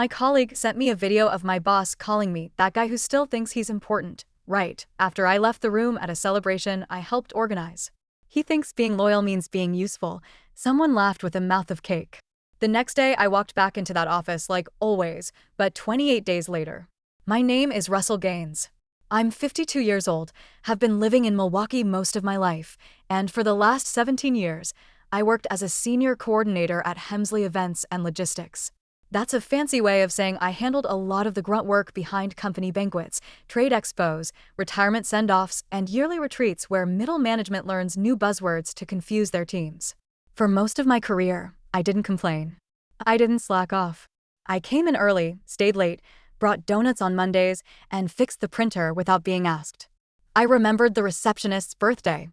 My colleague sent me a video of my boss calling me that guy who still thinks he's important, right after I left the room at a celebration I helped organize. He thinks being loyal means being useful. Someone laughed with a mouth of cake. The next day, I walked back into that office like always, but 28 days later. My name is Russell Gaines. I'm 52 years old, have been living in Milwaukee most of my life, and for the last 17 years, I worked as a senior coordinator at Hemsley Events and Logistics. That's a fancy way of saying I handled a lot of the grunt work behind company banquets, trade expos, retirement send-offs, and yearly retreats where middle management learns new buzzwords to confuse their teams. For most of my career, I didn't complain. I didn't slack off. I came in early, stayed late, brought donuts on Mondays, and fixed the printer without being asked. I remembered the receptionist's birthday.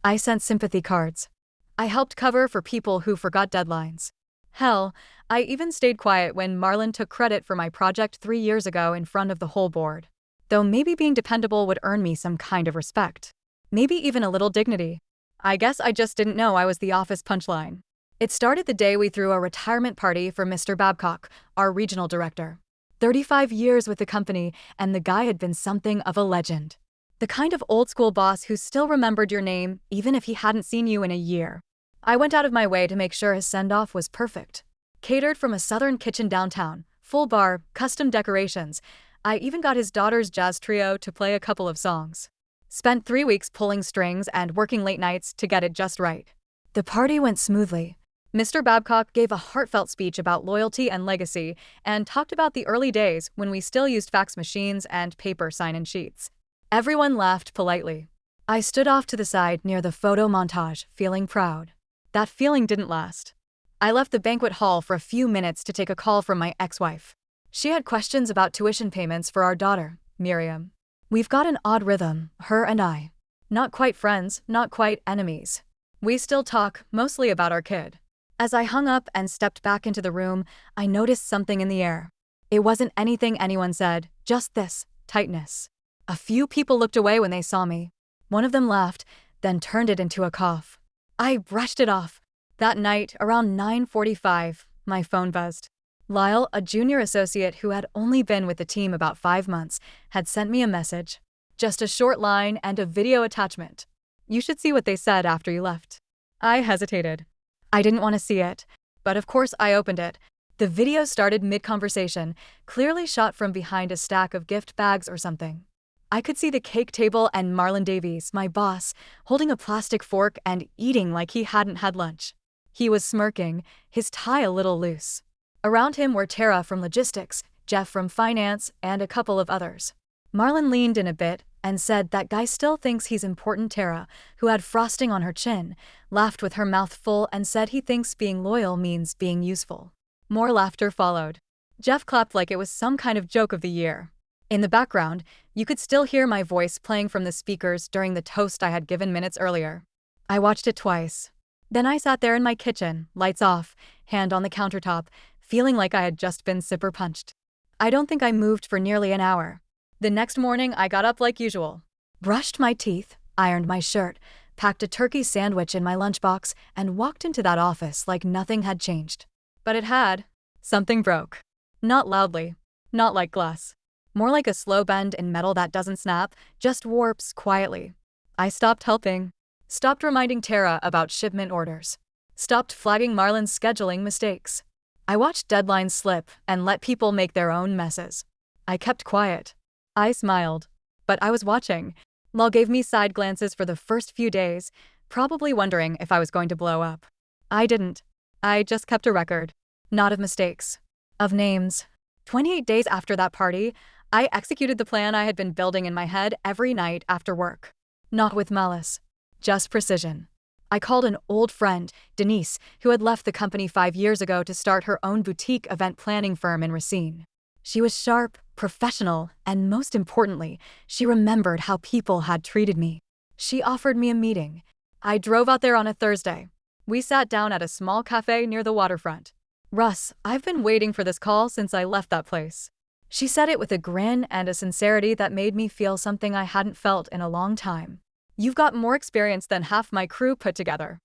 I sent sympathy cards. I helped cover for people who forgot deadlines. Hell, I even stayed quiet when Marlon took credit for my project 3 years ago in front of the whole board. Though maybe being dependable would earn me some kind of respect. Maybe even a little dignity. I guess I just didn't know I was the office punchline. It started the day we threw a retirement party for Mr. Babcock, our regional director. 35 years with the company, and the guy had been something of a legend. The kind of old-school boss who still remembered your name, even if he hadn't seen you in a year. I went out of my way to make sure his send-off was perfect. Catered from a southern kitchen downtown, full bar, custom decorations. I even got his daughter's jazz trio to play a couple of songs. Spent 3 weeks pulling strings and working late nights to get it just right. The party went smoothly. Mr. Babcock gave a heartfelt speech about loyalty and legacy and talked about the early days when we still used fax machines and paper sign-in sheets. Everyone laughed politely. I stood off to the side near the photo montage, feeling proud. That feeling didn't last. I left the banquet hall for a few minutes to take a call from my ex-wife. She had questions about tuition payments for our daughter, Miriam. We've got an odd rhythm, her and I. Not quite friends, not quite enemies. We still talk, mostly about our kid. As I hung up and stepped back into the room, I noticed something in the air. It wasn't anything anyone said, just this, tightness. A few people looked away when they saw me. One of them laughed, then turned it into a cough. I brushed it off. That night, around 9:45, my phone buzzed. Lyle, a junior associate who had only been with the team about 5 months, had sent me a message. Just a short line and a video attachment. You should see what they said after you left. I hesitated. I didn't want to see it, but of course I opened it. The video started mid-conversation, clearly shot from behind a stack of gift bags or something. I could see the cake table and Marlon Davies, my boss, holding a plastic fork and eating like he hadn't had lunch. He was smirking, his tie a little loose. Around him were Tara from logistics, Jeff from finance, and a couple of others. Marlon leaned in a bit and said that guy still thinks he's important. Tara, who had frosting on her chin, laughed with her mouth full and said he thinks being loyal means being useful. More laughter followed. Jeff clapped like it was some kind of joke of the year. In the background, you could still hear my voice playing from the speakers during the toast I had given minutes earlier. I watched it twice. Then I sat there in my kitchen, lights off, hand on the countertop, feeling like I had just been zipper punched. I don't think I moved for nearly an hour. The next morning, I got up like usual. Brushed my teeth, ironed my shirt, packed a turkey sandwich in my lunchbox, and walked into that office like nothing had changed. But it had. Something broke. Not loudly. Not like glass. More like a slow bend in metal that doesn't snap, just warps quietly. I stopped helping. Stopped reminding Tara about shipment orders. Stopped flagging Marlon's scheduling mistakes. I watched deadlines slip and let people make their own messes. I kept quiet. I smiled. But I was watching. Lal gave me side glances for the first few days, probably wondering if I was going to blow up. I didn't. I just kept a record. Not of mistakes. Of names. 28 days after that party, I executed the plan I had been building in my head every night after work. Not with malice. Just precision. I called an old friend, Denise, who had left the company 5 years ago to start her own boutique event planning firm in Racine. She was sharp, professional, and most importantly, she remembered how people had treated me. She offered me a meeting. I drove out there on a Thursday. We sat down at a small cafe near the waterfront. Russ, I've been waiting for this call since I left that place. She said it with a grin and a sincerity that made me feel something I hadn't felt in a long time. You've got more experience than half my crew put together.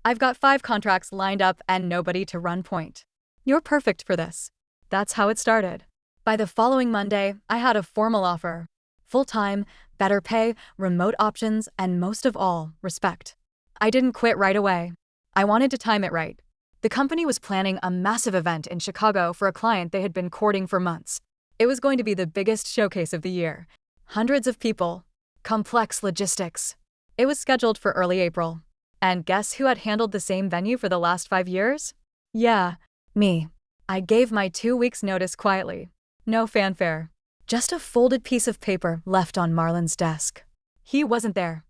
I've got 5 contracts lined up and nobody to run point. You're perfect for this. That's how it started. By the following Monday, I had a formal offer. Full-time, better pay, remote options, and most of all, respect. I didn't quit right away. I wanted to time it right. The company was planning a massive event in Chicago for a client they had been courting for months. It was going to be the biggest showcase of the year. Hundreds of people. Complex logistics. It was scheduled for early April. And guess who had handled the same venue for the last 5 years? Yeah, me. I gave my 2 weeks' notice quietly. No fanfare. Just a folded piece of paper left on Marlon's desk. He wasn't there.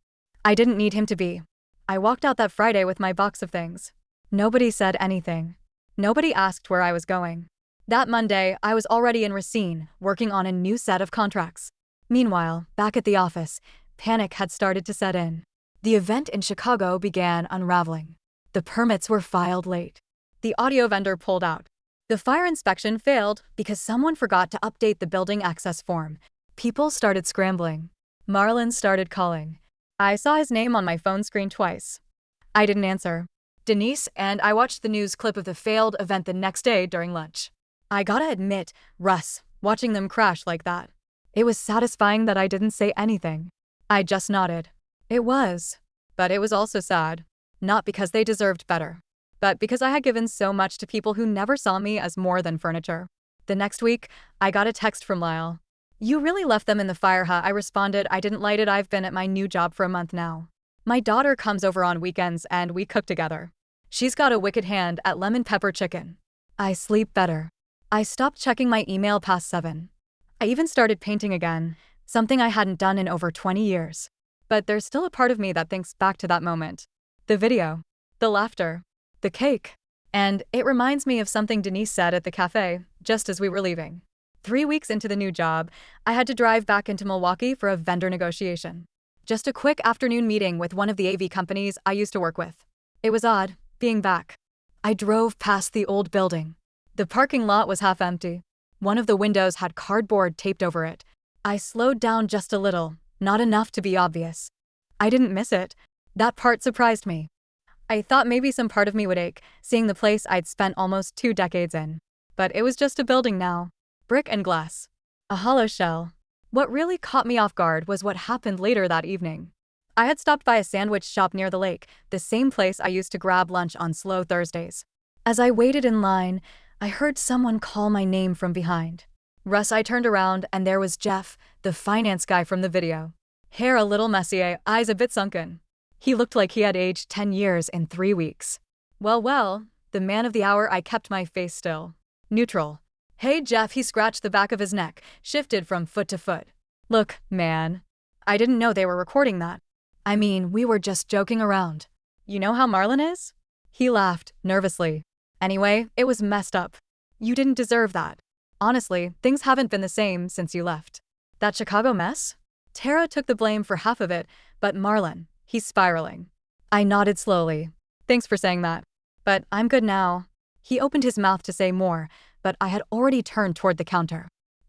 I didn't need him to be. I walked out that Friday with my box of things. Nobody said anything. Nobody asked where I was going. That Monday, I was already in Racine, working on a new set of contracts. Meanwhile, back at the office, panic had started to set in. The event in Chicago began unraveling. The permits were filed late. The audio vendor pulled out. The fire inspection failed because someone forgot to update the building access form. People started scrambling. Marlon started calling. I saw his name on my phone screen twice. I didn't answer. Denise and I watched the news clip of the failed event the next day during lunch. I gotta admit, Russ, watching them crash like that. It was satisfying that I didn't say anything. I just nodded. It was. But it was also sad. Not because they deserved better, but because I had given so much to people who never saw me as more than furniture. The next week, I got a text from Lyle. You really left them in the fire, huh? I responded, I didn't light it. I've been at my new job for a month now. My daughter comes over on weekends and we cook together. She's got a wicked hand at lemon pepper chicken. I sleep better. I stopped checking my email past 7. I even started painting again, something I hadn't done in over 20 years. But there's still a part of me that thinks back to that moment. The video. The laughter. The cake. And it reminds me of something Denise said at the cafe, just as we were leaving. 3 weeks into the new job, I had to drive back into Milwaukee for a vendor negotiation. Just a quick afternoon meeting with one of the AV companies I used to work with. It was odd, being back. I drove past the old building. The parking lot was half empty. One of the windows had cardboard taped over it. I slowed down just a little, not enough to be obvious. I didn't miss it. That part surprised me. I thought maybe some part of me would ache, seeing the place I'd spent almost 2 decades in. But it was just a building now. Brick and glass. A hollow shell. What really caught me off guard was what happened later that evening. I had stopped by a sandwich shop near the lake, the same place I used to grab lunch on slow Thursdays. As I waited in line, I heard someone call my name from behind. Russ, I turned around and there was Jeff, the finance guy from the video. Hair a little messy, eyes a bit sunken. He looked like he had aged 10 years in 3 weeks. Well, the man of the hour. I kept my face still. Neutral. Hey Jeff, he scratched the back of his neck, shifted from foot to foot. Look, man. I didn't know they were recording that. I mean, we were just joking around. You know how Marlon is? He laughed, nervously. Anyway, it was messed up. You didn't deserve that. Honestly, things haven't been the same since you left. That Chicago mess? Tara took the blame for half of it, but Marlon, he's spiraling. I nodded slowly. Thanks for saying that. But I'm good now. He opened his mouth to say more, but I had already turned toward the counter.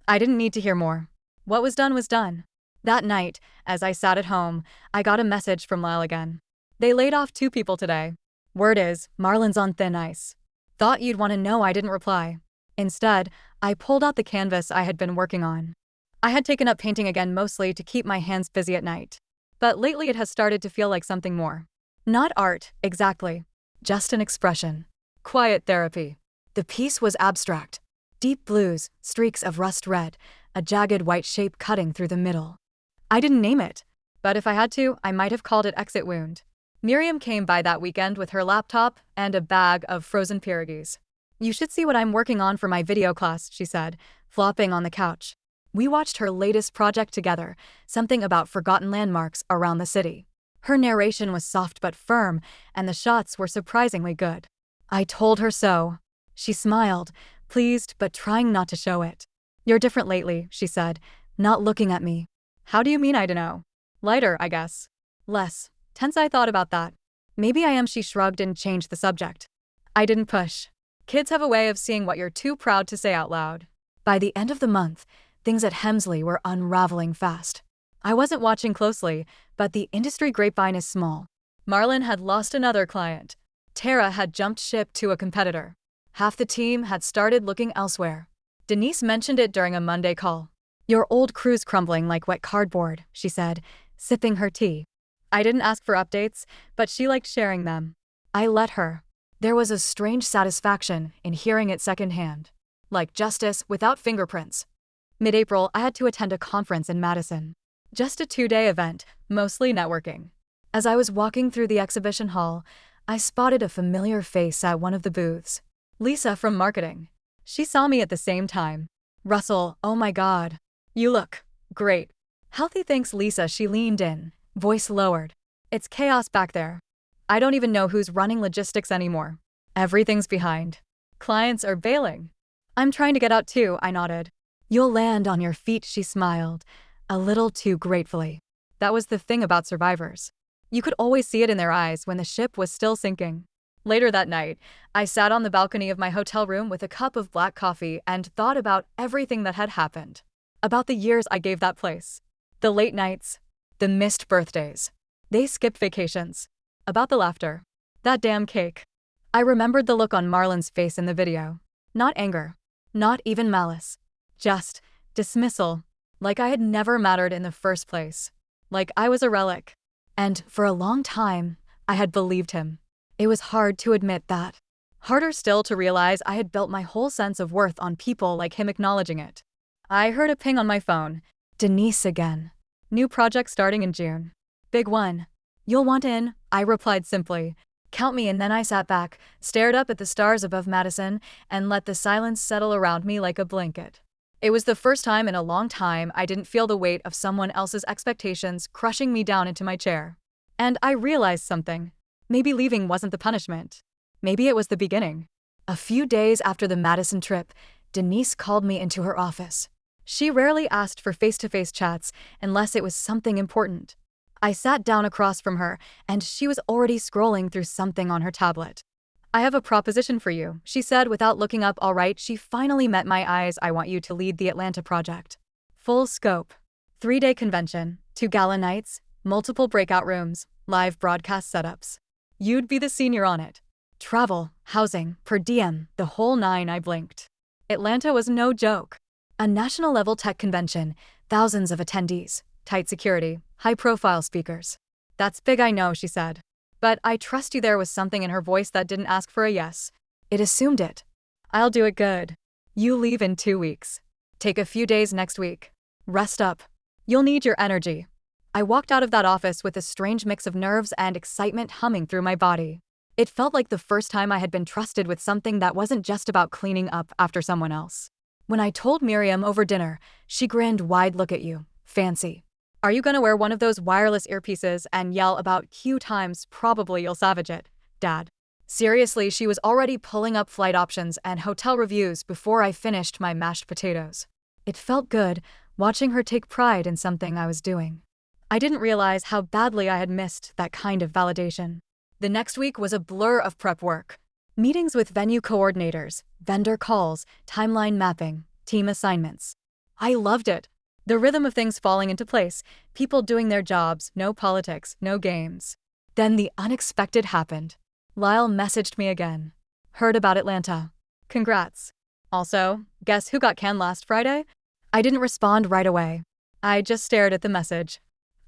I didn't need to hear more. What was done was done. That night, as I sat at home, I got a message from Lyle again. They laid off 2 people today. Word is, Marlon's on thin ice. Thought you'd want to know. I didn't reply. Instead, I pulled out the canvas I had been working on. I had taken up painting again, mostly to keep my hands busy at night. But lately it has started to feel like something more. Not art, exactly. Just an expression. Quiet therapy. The piece was abstract. Deep blues, streaks of rust red, a jagged white shape cutting through the middle. I didn't name it, but if I had to, I might have called it Exit Wound. Miriam came by that weekend with her laptop and a bag of frozen pierogies. You should see what I'm working on for my video class, she said, flopping on the couch. We watched her latest project together, something about forgotten landmarks around the city. Her narration was soft but firm, and the shots were surprisingly good. I told her so. She smiled, pleased but trying not to show it. You're different lately, she said, not looking at me. How do you mean? I don't know. Lighter, I guess. Less tense. I thought about that. Maybe I am. She shrugged and changed the subject. I didn't push. Kids have a way of seeing what you're too proud to say out loud. By the end of the month, things at Hemsley were unraveling fast. I wasn't watching closely, but the industry grapevine is small. Marlon had lost another client. Tara had jumped ship to a competitor. Half the team had started looking elsewhere. Denise mentioned it during a Monday call. Your old crew's crumbling like wet cardboard, she said, sipping her tea. I didn't ask for updates, but she liked sharing them. I let her. There was a strange satisfaction in hearing it secondhand. Like justice without fingerprints. Mid-April, I had to attend a conference in Madison. Just a 2-day event, mostly networking. As I was walking through the exhibition hall, I spotted a familiar face at one of the booths. Lisa from marketing. She saw me at the same time. Russell, oh my God. You look great. Healthy, thanks, Lisa. She leaned in, voice lowered. It's chaos back there. I don't even know who's running logistics anymore. Everything's behind. Clients are bailing. I'm trying to get out too, I nodded. You'll land on your feet, she smiled, a little too gratefully. That was the thing about survivors. You could always see it in their eyes when the ship was still sinking. Later that night, I sat on the balcony of my hotel room with a cup of black coffee and thought about everything that had happened. About the years I gave that place. The late nights. The missed birthdays. They skipped vacations. About the laughter. That damn cake. I remembered the look on Marlon's face in the video. Not anger. Not even malice. Just dismissal. Like I had never mattered in the first place. Like I was a relic. And for a long time, I had believed him. It was hard to admit that. Harder still to realize I had built my whole sense of worth on people like him acknowledging it. I heard a ping on my phone. Denise again. New project starting in June. Big one. You'll want in, I replied simply. Count me in. Then I sat back, stared up at the stars above Madison, and let the silence settle around me like a blanket. It was the first time in a long time I didn't feel the weight of someone else's expectations crushing me down into my chair. And I realized something. Maybe leaving wasn't the punishment. Maybe it was the beginning. A few days after the Madison trip, Denise called me into her office. She rarely asked for face-to-face chats unless it was something important. I sat down across from her, and she was already scrolling through something on her tablet. I have a proposition for you, she said without looking up. All right, she finally met my eyes. I want you to lead the Atlanta project. Full scope. 3-day convention, 2 gala nights, multiple breakout rooms, live broadcast setups. You'd be the senior on it. Travel, housing, per diem, the whole nine. I blinked. Atlanta was no joke. A national-level tech convention, thousands of attendees, tight security, high-profile speakers. That's big, I know, she said. But I trust you. There was something in her voice that didn't ask for a yes. It assumed it. I'll do it good. You leave in 2 weeks. Take a few days next week. Rest up. You'll need your energy. I walked out of that office with a strange mix of nerves and excitement humming through my body. It felt like the first time I had been trusted with something that wasn't just about cleaning up after someone else. When I told Miriam over dinner, she grinned wide. Look at you. Fancy. Are you gonna wear one of those wireless earpieces and yell about Q times? Probably. You'll savage it, Dad. Seriously, she was already pulling up flight options and hotel reviews before I finished my mashed potatoes. It felt good, watching her take pride in something I was doing. I didn't realize how badly I had missed that kind of validation. The next week was a blur of prep work. Meetings with venue coordinators, vendor calls, timeline mapping, team assignments. I loved it. The rhythm of things falling into place, people doing their jobs, no politics, no games. Then the unexpected happened. Lyle messaged me again. Heard about Atlanta. Congrats. Also, guess who got canned last Friday? I didn't respond right away. I just stared at the message.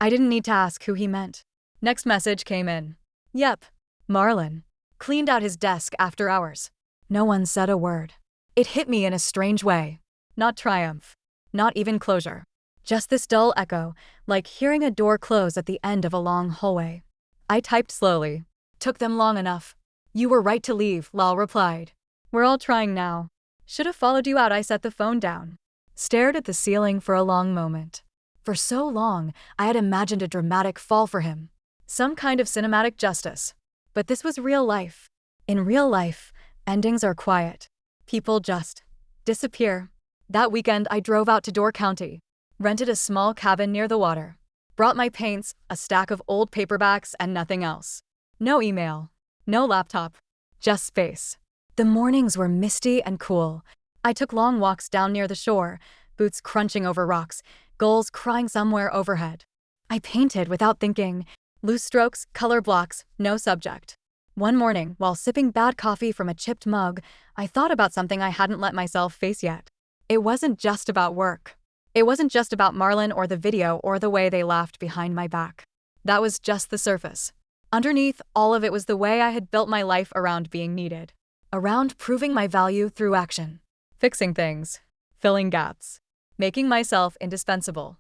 I didn't need to ask who he meant. Next message came in. Yep. Marlon. Cleaned out his desk after hours. No one said a word. It hit me in a strange way. Not triumph. Not even closure. Just this dull echo, like hearing a door close at the end of a long hallway. I typed slowly. Took them long enough. You were right to leave, Lal replied. We're all trying now. Should have followed you out. I set the phone down. Stared at the ceiling for a long moment. For so long, I had imagined a dramatic fall for him. Some kind of cinematic justice. But this was real life. In real life, endings are quiet. People just disappear. That weekend, I drove out to Door County. Rented a small cabin near the water. Brought my paints, a stack of old paperbacks, and nothing else. No email. No laptop. Just space. The mornings were misty and cool. I took long walks down near the shore, boots crunching over rocks, gulls crying somewhere overhead. I painted without thinking. Loose strokes, color blocks, no subject. One morning, while sipping bad coffee from a chipped mug, I thought about something I hadn't let myself face yet. It wasn't just about work. It wasn't just about Marlon or the video or the way they laughed behind my back. That was just the surface. Underneath all of it was the way I had built my life around being needed. Around proving my value through action. Fixing things. Filling gaps. Making myself indispensable.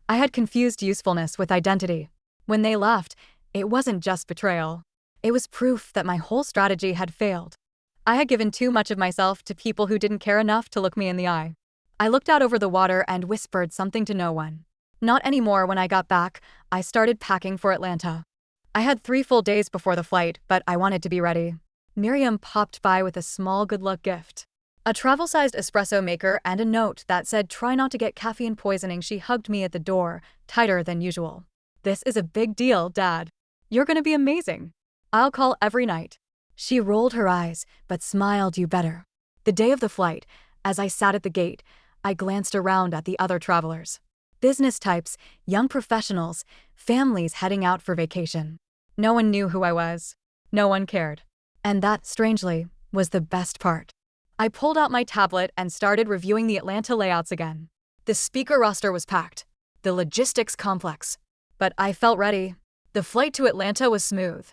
I had confused usefulness with identity. When they left, it wasn't just betrayal. It was proof that my whole strategy had failed. I had given too much of myself to people who didn't care enough to look me in the eye. I looked out over the water and whispered something to no one. Not anymore. When I got back, I started packing for Atlanta. I had 3 full days before the flight, but I wanted to be ready. Miriam popped by with a small good luck gift. A travel-sized espresso maker and a note that said try not to get caffeine poisoning. She hugged me at the door, tighter than usual. This is a big deal, Dad. You're gonna be amazing. I'll call every night. She rolled her eyes, but smiled. You better. The day of the flight, as I sat at the gate, I glanced around at the other travelers. Business types, young professionals, families heading out for vacation. No one knew who I was. No one cared. And that, strangely, was the best part. I pulled out my tablet and started reviewing the Atlanta layouts again. The speaker roster was packed. The logistics complex. But I felt ready. The flight to Atlanta was smooth.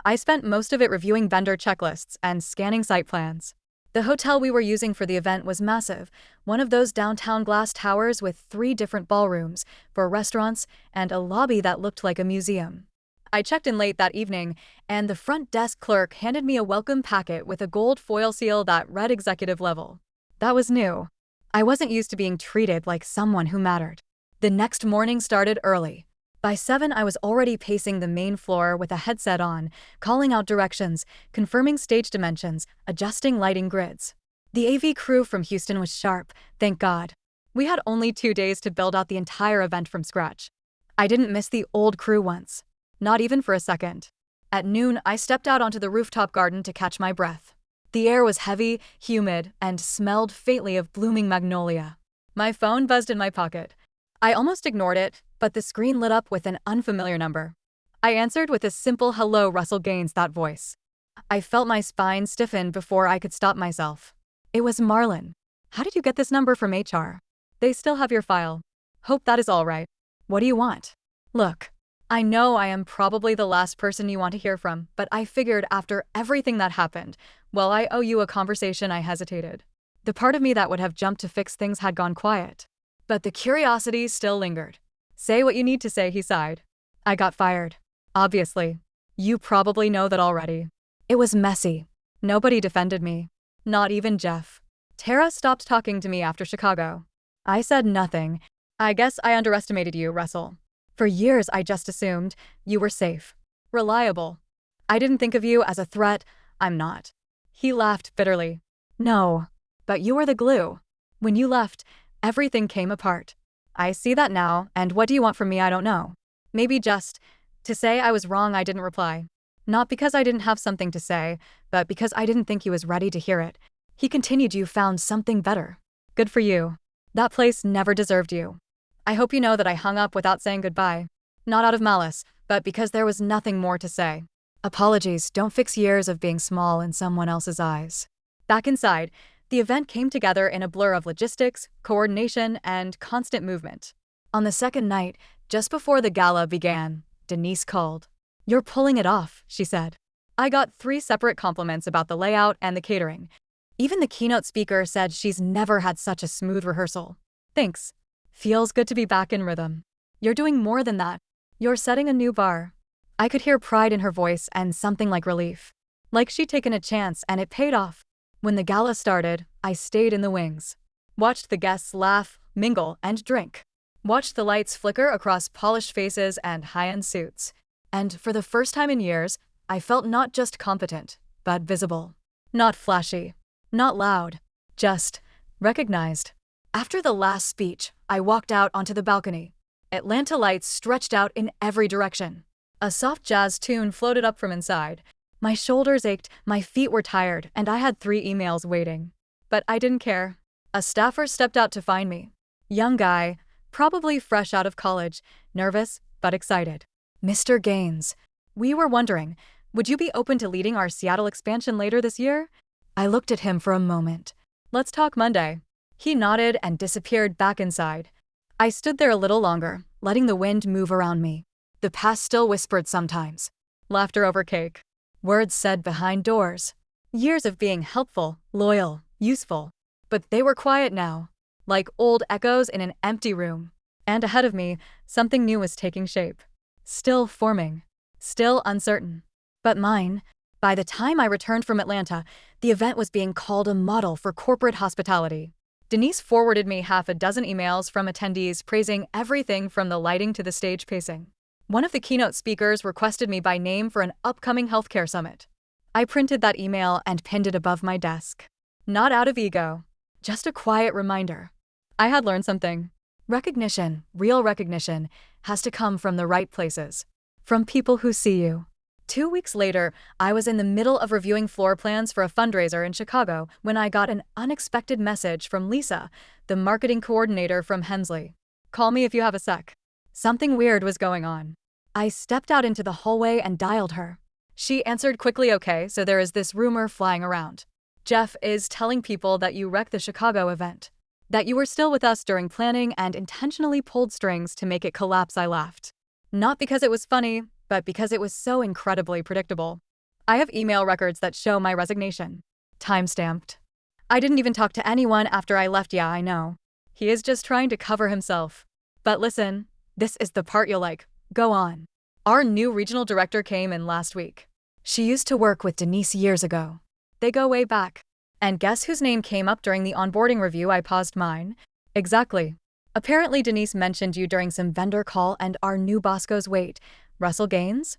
I spent most of it reviewing vendor checklists and scanning site plans. The hotel we were using for the event was massive, one of those downtown glass towers with 3 different ballrooms, 4 restaurants, and a lobby that looked like a museum. I checked in late that evening, and the front desk clerk handed me a welcome packet with a gold foil seal that read executive level. That was new. I wasn't used to being treated like someone who mattered. The next morning started early. By 7, I was already pacing the main floor with a headset on, calling out directions, confirming stage dimensions, adjusting lighting grids. The AV crew from Houston was sharp, thank God. We had only 2 days to build out the entire event from scratch. I didn't miss the old crew once. Not even for a second. At noon, I stepped out onto the rooftop garden to catch my breath. The air was heavy, humid, and smelled faintly of blooming magnolia. My phone buzzed in my pocket. I almost ignored it, but the screen lit up with an unfamiliar number. I answered with a simple hello. Russell Gaines, that voice. I felt my spine stiffen before I could stop myself. It was Marlon. How did you get this number from HR? They still have your file. Hope that is all right. What do you want? Look, I know I am probably the last person you want to hear from, but I figured after everything that happened, well, I owe you a conversation. I hesitated. The part of me that would have jumped to fix things had gone quiet. But the curiosity still lingered. Say what you need to say, he sighed. I got fired. Obviously. You probably know that already. It was messy. Nobody defended me. Not even Jeff. Tara stopped talking to me after Chicago. I said nothing. I guess I underestimated you, Russell. For years I just assumed you were safe. Reliable. I didn't think of you as a threat. I'm not. He laughed bitterly. No. But you were the glue. When you left, everything came apart. I see that now, and what do you want from me? I don't know. Maybe just to say I was wrong. I didn't reply. Not because I didn't have something to say, but because I didn't think he was ready to hear it. He continued, you found something better. Good for you. That place never deserved you. I hope you know that I hung up without saying goodbye. Not out of malice, but because there was nothing more to say. Apologies don't fix years of being small in someone else's eyes. Back inside, the event came together in a blur of logistics, coordination, and constant movement. On the second night, just before the gala began, Denise called. You're pulling it off, she said. I got 3 separate compliments about the layout and the catering. Even the keynote speaker said she's never had such a smooth rehearsal. Thanks. Feels good to be back in rhythm. You're doing more than that. You're setting a new bar. I could hear pride in her voice and something like relief. Like she'd taken a chance and it paid off. When the gala started, I stayed in the wings. Watched the guests laugh, mingle, and drink. Watched the lights flicker across polished faces and high-end suits. And for the first time in years, I felt not just competent, but visible. Not flashy. Not loud. Just recognized. After the last speech, I walked out onto the balcony. Atlanta lights stretched out in every direction. A soft jazz tune floated up from inside. My shoulders ached, my feet were tired, and I had 3 emails waiting. But I didn't care. A staffer stepped out to find me. Young guy, probably fresh out of college, nervous, but excited. Mr. Gaines, we were wondering, would you be open to leading our Seattle expansion later this year? I looked at him for a moment. Let's talk Monday. He nodded and disappeared back inside. I stood there a little longer, letting the wind move around me. The past still whispered sometimes. Laughter over cake. Words said behind doors. Years of being helpful, loyal, useful. But they were quiet now, like old echoes in an empty room. And ahead of me, something new was taking shape. Still forming. Still uncertain. But mine. By the time I returned from Atlanta, the event was being called a model for corporate hospitality. Denise forwarded me half a dozen emails from attendees praising everything from the lighting to the stage pacing. One of the keynote speakers requested me by name for an upcoming healthcare summit. I printed that email and pinned it above my desk. Not out of ego, just a quiet reminder. I had learned something. Recognition, real recognition, has to come from the right places. From people who see you. 2 weeks later, I was in the middle of reviewing floor plans for a fundraiser in Chicago when I got an unexpected message from Lisa, the marketing coordinator from Hensley. Call me if you have a sec. Something weird was going on. I stepped out into the hallway and dialed her. She answered quickly, okay, so there is this rumor flying around. Jeff is telling people that you wrecked the Chicago event. That you were still with us during planning and intentionally pulled strings to make it collapse. I laughed. Not because it was funny, but because it was so incredibly predictable. I have email records that show my resignation. Time-stamped. I didn't even talk to anyone after I left. Yeah, I know. He is just trying to cover himself. But listen, this is the part you'll like. Go on. Our new regional director came in last week. She used to work with Denise years ago. They go way back. And guess whose name came up during the onboarding review? I paused. Mine. Exactly. Apparently Denise mentioned you during some vendor call and our new boss goes, wait, Russell Gaines?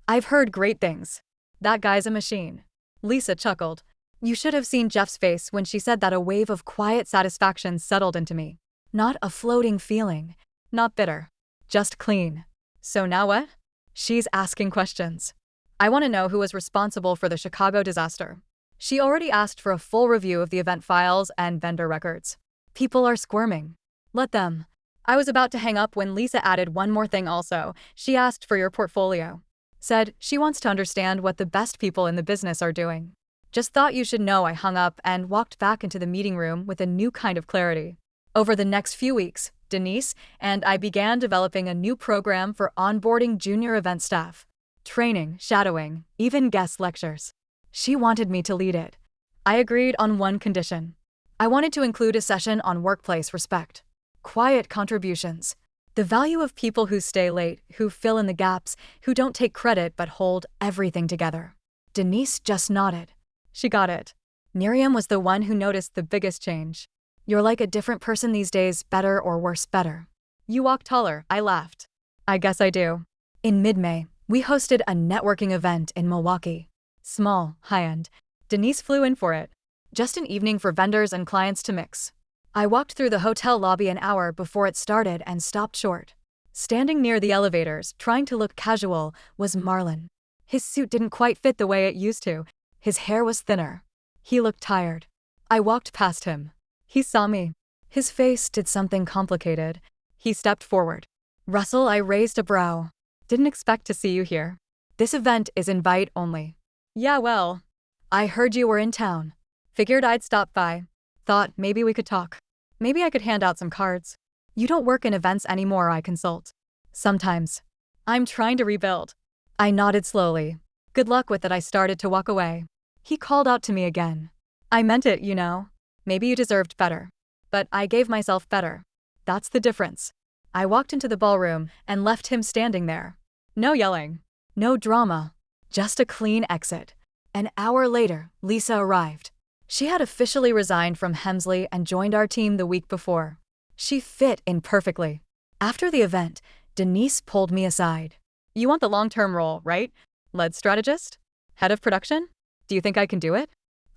I've heard great things. That guy's a machine. Lisa chuckled. You should have seen Jeff's face when she said that. A wave of quiet satisfaction settled into me. Not a floating feeling. Not bitter. Just clean. So now what? She's asking questions. I want to know who was responsible for the Chicago disaster. She already asked for a full review of the event files and vendor records. People are squirming. Let them. I was about to hang up when Lisa added one more thing also. She asked for your portfolio. Said she wants to understand what the best people in the business are doing. Just thought you should know. I hung up and walked back into the meeting room with a new kind of clarity. Over the next few weeks, Denise and I began developing a new program for onboarding junior event staff. Training, shadowing, even guest lectures. She wanted me to lead it. I agreed on one condition. I wanted to include a session on workplace respect. Quiet contributions. The value of people who stay late, who fill in the gaps, who don't take credit but hold everything together. Denise just nodded. She got it. Miriam was the one who noticed the biggest change. You're like a different person these days, better or worse, better. You walk taller, I laughed. I guess I do. In mid-May, we hosted a networking event in Milwaukee. Small, high-end. Denise flew in for it. Just an evening for vendors and clients to mix. I walked through the hotel lobby an hour before it started and stopped short. Standing near the elevators, trying to look casual, was Marlon. His suit didn't quite fit the way it used to. His hair was thinner. He looked tired. I walked past him. He saw me. His face did something complicated. He stepped forward. Russell, I raised a brow. Didn't expect to see you here. This event is invite only. Yeah, well, I heard you were in town. Figured I'd stop by. Thought maybe we could talk. Maybe I could hand out some cards. You don't work in events anymore, I consult. Sometimes. I'm trying to rebuild. I nodded slowly. Good luck with it. I started to walk away. He called out to me again. I meant it, you know. Maybe you deserved better. But I gave myself better. That's the difference. I walked into the ballroom and left him standing there. No yelling. No drama. Just a clean exit. An hour later, Lisa arrived. She had officially resigned from Hensley and joined our team the week before. She fit in perfectly. After the event, Denise pulled me aside. You want the long-term role, right? Lead strategist? Head of production? Do you think I can do it?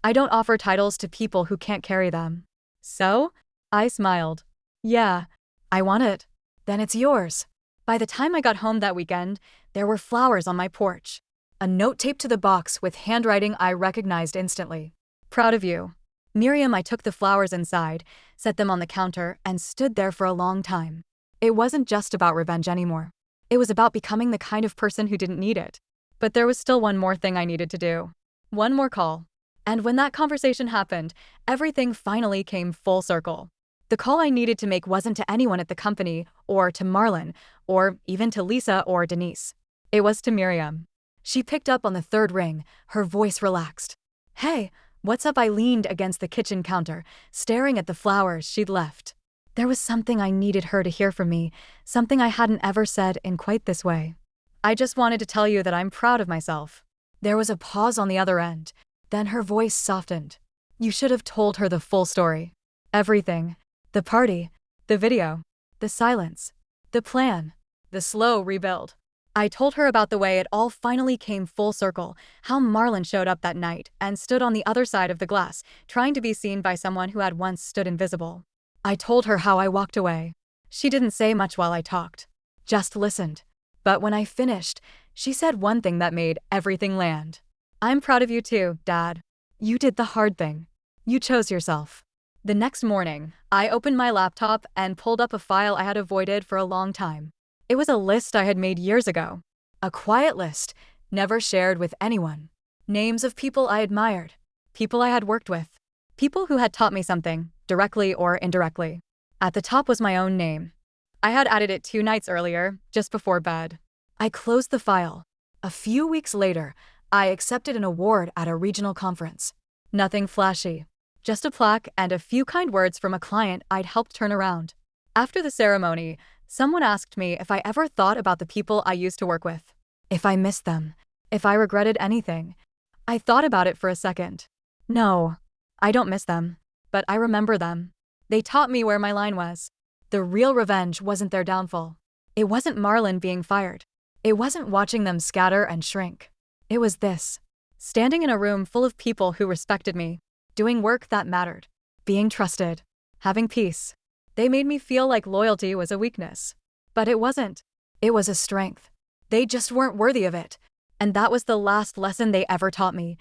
I don't offer titles to people who can't carry them. So? I smiled. Yeah, I want it. Then it's yours. By the time I got home that weekend, there were flowers on my porch. A note taped to the box with handwriting I recognized instantly. Proud of you. Miriam. I took the flowers inside, set them on the counter, and stood there for a long time. It wasn't just about revenge anymore. It was about becoming the kind of person who didn't need it. But there was still one more thing I needed to do. One more call. And when that conversation happened, everything finally came full circle. The call I needed to make wasn't to anyone at the company, or to Marlon, or even to Lisa or Denise. It was to Miriam. She picked up on the third ring, her voice relaxed. "Hey, what's up?" I leaned against the kitchen counter, staring at the flowers she'd left. There was something I needed her to hear from me, something I hadn't ever said in quite this way. "I just wanted to tell you that I'm proud of myself." There was a pause on the other end. Then her voice softened. "You should have told her the full story. Everything. The party, the video, the silence, the plan, the slow rebuild." I told her about the way it all finally came full circle, how Marlon showed up that night and stood on the other side of the glass, trying to be seen by someone who had once stood invisible. I told her how I walked away. She didn't say much while I talked, just listened. But when I finished, she said one thing that made everything land. "I'm proud of you too, Dad. You did the hard thing. You chose yourself." The next morning, I opened my laptop and pulled up a file I had avoided for a long time. It was a list I had made years ago. A quiet list, never shared with anyone. Names of people I admired, people I had worked with, people who had taught me something, directly or indirectly. At the top was my own name. I had added it 2 nights earlier, just before bed. I closed the file. A few weeks later, I accepted an award at a regional conference. Nothing flashy, just a plaque and a few kind words from a client I'd helped turn around. After the ceremony, someone asked me if I ever thought about the people I used to work with. If I missed them. If I regretted anything. I thought about it for a second. No, I don't miss them. But I remember them. They taught me where my line was. The real revenge wasn't their downfall. It wasn't Marlon being fired. It wasn't watching them scatter and shrink. It was this. Standing in a room full of people who respected me. Doing work that mattered. Being trusted. Having peace. They made me feel like loyalty was a weakness. But it wasn't. It was a strength. They just weren't worthy of it. And that was the last lesson they ever taught me.